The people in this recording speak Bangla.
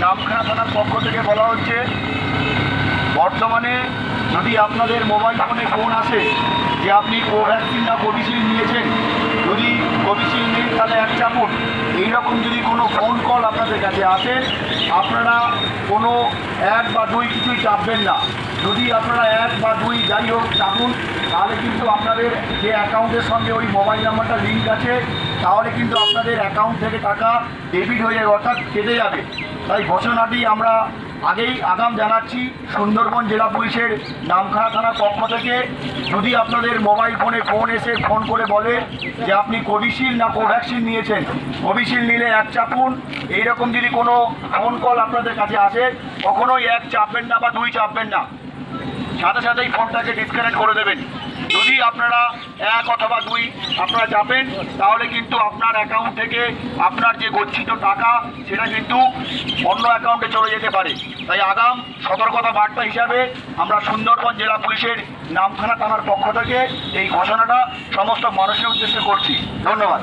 নামখানা থানার পক্ষ থেকে বলা হচ্ছে, বর্তমানে যদি আপনাদের মোবাইল ফোনে ফোন আসে যে আপনি কোভ্যাক্সিন না কোভিশিল্ড নিয়েছেন, যদি কোভিশিল্ড নেন তাহলে এক চাপুন, এইরকম যদি কোনো ফোন কল আপনাদের কাছে আসে, আপনারা কোনো 1 বা 2 কিছুই চাপবেন না। যদি আপনারা 1 বা 2 যাই হোক চাপুন, তাহলে কিন্তু আপনাদের যে অ্যাকাউন্টের সঙ্গে ওই মোবাইল নাম্বারটা লিঙ্ক আছে, তাহলে কিন্তু আপনাদের অ্যাকাউন্ট থেকে টাকা ডেবিট হয়ে যাবে, অর্থাৎ কেটে যাবে। তাই ঘোষণাটি আমরা আগেই আগাম জানাচ্ছি সুন্দরবন জেলা পুলিশের নামখানা থানার পক্ষ থেকে। যদি আপনাদের মোবাইল ফোনে ফোন এসে ফোন করে বলে যে আপনি কোভিশিল্ড না কোভ্যাক্সিন নিয়েছেন, কোভিশিল্ড নিলে 1 চাপুন, এইরকম যদি কোনো ফোন কল আপনাদের কাছে আসে, কখনোই 1 চাপবেন না বা 2 চাপবেন না, সাথে সাথেই ফোনটাকে ডিসকানেক্ট করে দেবেন। যদি আপনারা 1 অথবা 2 আপনারা চাপেন, তাহলে কিন্তু আপনার অ্যাকাউন্ট থেকে আপনার যে গচ্ছিত টাকা সেটা কিন্তু অন্য অ্যাকাউন্টে চলে যেতে পারে। তাই আগাম সতর্কতা বার্তা হিসাবে আমরা সুন্দরবন জেলা পুলিশের নামখানা থানার পক্ষ থেকে এই ঘোষণাটা সমস্ত মানুষের উদ্দেশ্যে করছি। ধন্যবাদ।